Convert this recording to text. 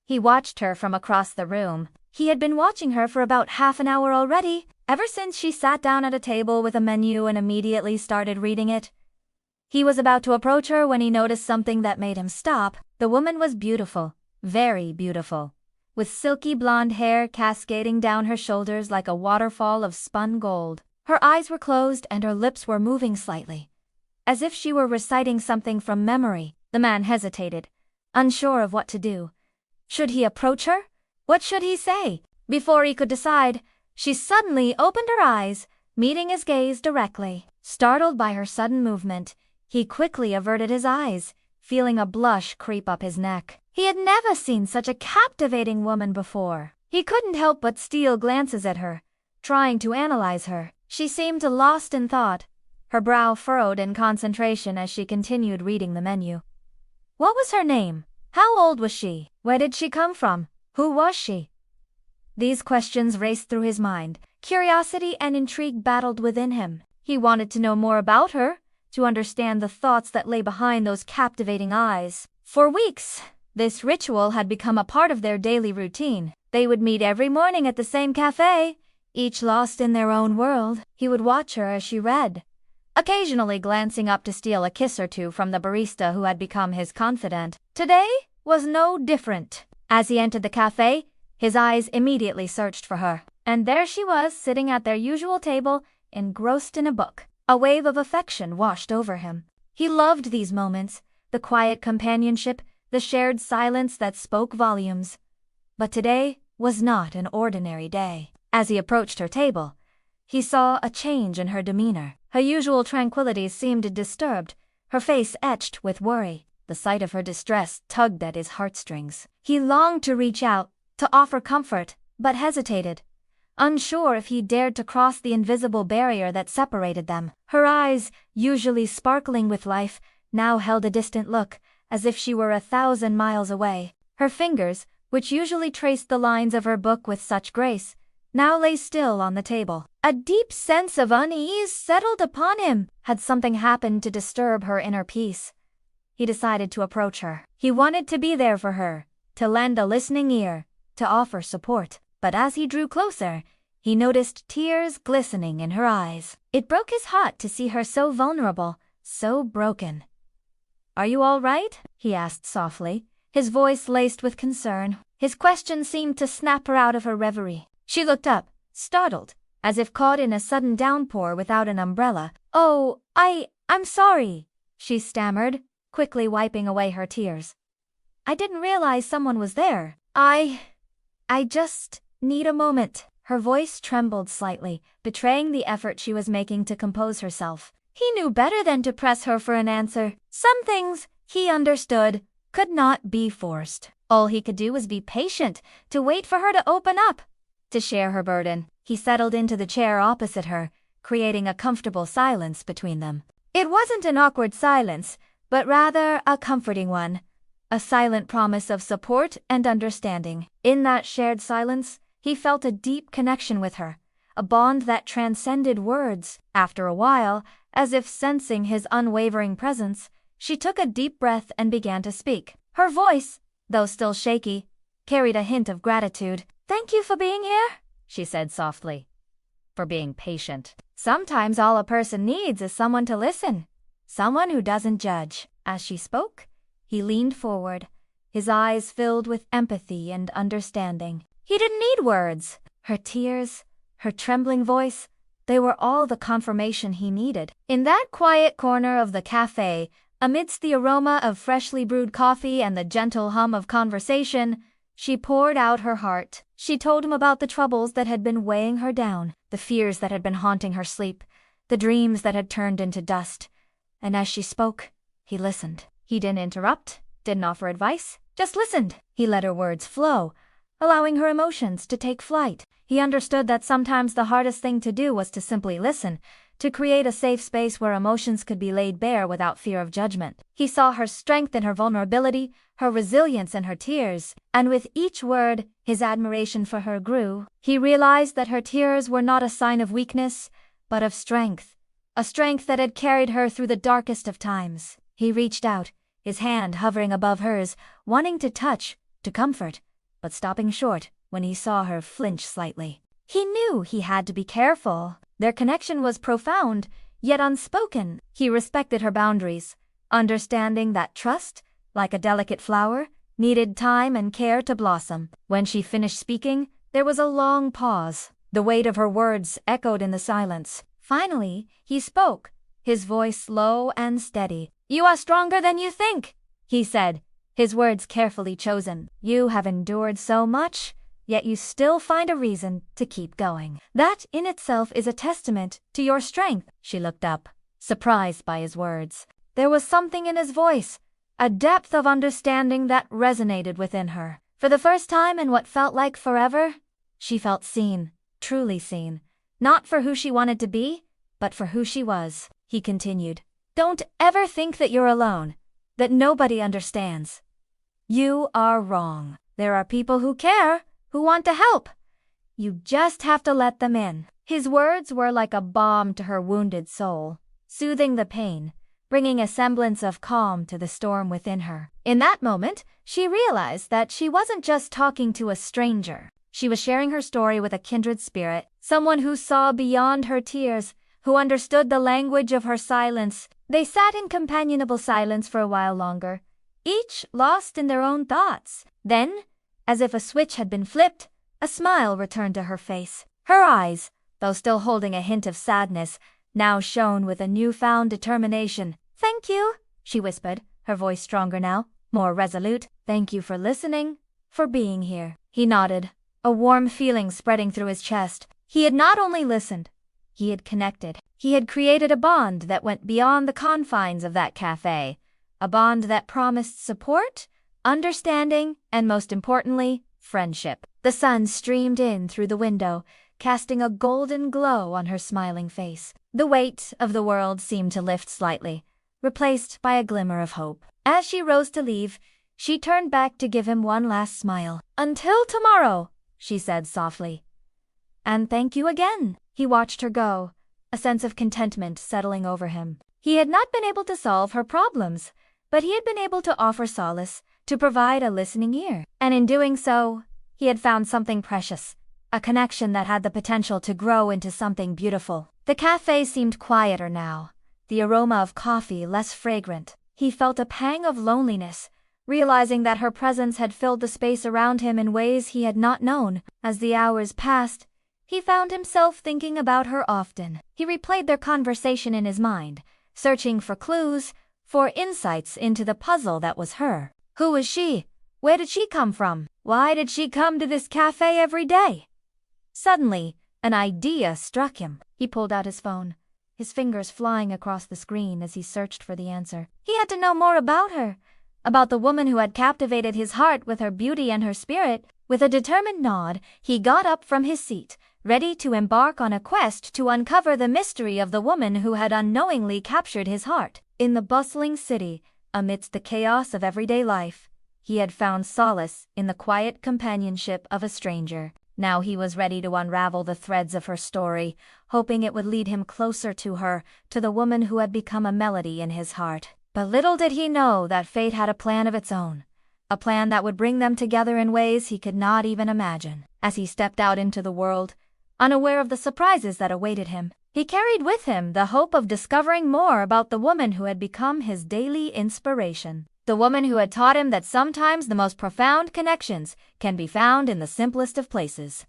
He watched her from across the room. He had been watching her for about half an hour already, ever since she sat down at a table with a menu and immediately started reading it. He was about to approach her when he noticed something that made him stop. The woman was beautiful, very beautiful, with silky blonde hair cascading down her shoulders like a waterfall of spun gold. Her eyes were closed and her lips were moving slightly, as if she were reciting something from memory. The man hesitated, unsure of what to do. Should he approach her? What should he say? Before he could decide, she suddenly opened her eyes, meeting his gaze directly. Startled by her sudden movement, he quickly averted his eyes, feeling a blush creep up his neck. He had never seen such a captivating woman before. He couldn't help but steal glances at her, trying to analyze her. She seemed lost in thought, her brow furrowed in concentration as she continued reading the menu. What was her name? How old was she? Where did she come from? Who was she? These questions raced through his mind. Curiosity and intrigue battled within him. He wanted to know more about her, to understand the thoughts that lay behind those captivating eyes. For weeks, this ritual had become a part of their daily routine. They would meet every morning at the same cafe, each lost in their own world. He would watch her as she read, occasionally glancing up to steal a kiss or two from the barista who had become his confidant. Today was no different. As he entered the cafe, his eyes immediately searched for her. And there she was, sitting at their usual table, engrossed in a book. A wave of affection washed over him. He loved these moments, the quiet companionship, the shared silence that spoke volumes. But today was not an ordinary day. As he approached her table, he saw a change in her demeanor. Her usual tranquility seemed disturbed, her face etched with worry. The sight of her distress tugged at his heartstrings. He longed to reach out, to offer comfort, but hesitated, unsure if he dared to cross the invisible barrier that separated them. Her eyes, usually sparkling with life, now held a distant look, as if she were 1,000 miles away. Her fingers, which usually traced the lines of her book with such grace, now lay still on the table. A deep sense of unease settled upon him. Had something happened to disturb her inner peace? He decided to approach her. He wanted to be there for her, to lend a listening ear, to offer support. But as he drew closer, he noticed tears glistening in her eyes. It broke his heart to see her so vulnerable, so broken. "Are you all right?" he asked softly, his voice laced with concern. His question seemed to snap her out of her reverie. She looked up, startled, as if caught in a sudden downpour without an umbrella. "Oh, I'm sorry," she stammered, quickly wiping away her tears. "I didn't realize someone was there. I just need a moment." Her voice trembled slightly, betraying the effort she was making to compose herself. He knew better than to press her for an answer. Some things, he understood, could not be forced. All he could do was be patient, to wait for her to open up, to share her burden. He settled into the chair opposite her, creating a comfortable silence between them. It wasn't an awkward silence, but rather a comforting one, a silent promise of support and understanding. In that shared silence, he felt a deep connection with her, a bond that transcended words. After a while, as if sensing his unwavering presence, she took a deep breath and began to speak. Her voice, though still shaky, carried a hint of gratitude. "Thank you for being here," she said softly. "For being patient. Sometimes all a person needs is someone to listen, someone who doesn't judge." As she spoke, he leaned forward, his eyes filled with empathy and understanding. He didn't need words. Her tears, her trembling voice, they were all the confirmation he needed. In that quiet corner of the cafe, amidst the aroma of freshly brewed coffee and the gentle hum of conversation, she poured out her heart. She told him about the troubles that had been weighing her down, the fears that had been haunting her sleep, the dreams that had turned into dust. And as she spoke, he listened. He didn't interrupt, didn't offer advice, just listened. He let her words flow, allowing her emotions to take flight. He understood that sometimes the hardest thing to do was to simply listen, to create a safe space where emotions could be laid bare without fear of judgment. He saw her strength in her vulnerability, her resilience in her tears, and with each word, his admiration for her grew. He realized that her tears were not a sign of weakness, but of strength, a strength that had carried her through the darkest of times. He reached out, his hand hovering above hers, wanting to touch, to comfort, but stopping short when he saw her flinch slightly. He knew he had to be careful. Their connection was profound, yet unspoken. He respected her boundaries, understanding that trust, like a delicate flower, needed time and care to blossom. When she finished speaking, there was a long pause. The weight of her words echoed in the silence. Finally, he spoke, his voice low and steady. "You are stronger than you think," he said, his words carefully chosen. "You have endured so much, yet you still find a reason to keep going. That in itself is a testament to your strength." She looked up, surprised by his words. There was something in his voice, a depth of understanding that resonated within her. For the first time in what felt like forever, she felt seen, truly seen, not for who she wanted to be, but for who she was. He continued, "Don't ever think that you're alone, that nobody understands. You are wrong. There are people who care, who want to help. You just have to let them in." His words were like a balm to her wounded soul, soothing the pain, bringing a semblance of calm to the storm within her. In that moment, she realized that she wasn't just talking to a stranger. She was sharing her story with a kindred spirit, someone who saw beyond her tears, who understood the language of her silence. They sat in companionable silence for a while longer, each lost in their own thoughts. Then, as if a switch had been flipped, a smile returned to her face. Her eyes, though still holding a hint of sadness, now shone with a newfound determination. "Thank you," she whispered, her voice stronger now, more resolute. "Thank you for listening, for being here." He nodded, a warm feeling spreading through his chest. He had not only listened, he had connected. He had created a bond that went beyond the confines of that cafe, a bond that promised support, understanding, and most importantly, friendship. The sun streamed in through the window, casting a golden glow on her smiling face. The weight of the world seemed to lift slightly, replaced by a glimmer of hope. As she rose to leave, she turned back to give him one last smile. "Until tomorrow," she said softly. "And thank you again." He watched her go, a sense of contentment settling over him. He had not been able to solve her problems, but he had been able to offer solace, to provide a listening ear. And in doing so, he had found something precious, a connection that had the potential to grow into something beautiful. The cafe seemed quieter now, the aroma of coffee less fragrant. He felt a pang of loneliness, realizing that her presence had filled the space around him in ways he had not known. As the hours passed, he found himself thinking about her often. He replayed their conversation in his mind, searching for clues, for insights into the puzzle that was her. Who was she? Where did she come from? Why did she come to this cafe every day? Suddenly, an idea struck him. He pulled out his phone, his fingers flying across the screen as he searched for the answer. He had to know more about her, about the woman who had captivated his heart with her beauty and her spirit. With a determined nod, he got up from his seat, ready to embark on a quest to uncover the mystery of the woman who had unknowingly captured his heart. In the bustling city, amidst the chaos of everyday life, he had found solace in the quiet companionship of a stranger. Now he was ready to unravel the threads of her story, hoping it would lead him closer to her, to the woman who had become a melody in his heart. But little did he know that fate had a plan of its own, a plan that would bring them together in ways he could not even imagine. As he stepped out into the world, unaware of the surprises that awaited him, he carried with him the hope of discovering more about the woman who had become his daily inspiration. The woman who had taught him that sometimes the most profound connections can be found in the simplest of places.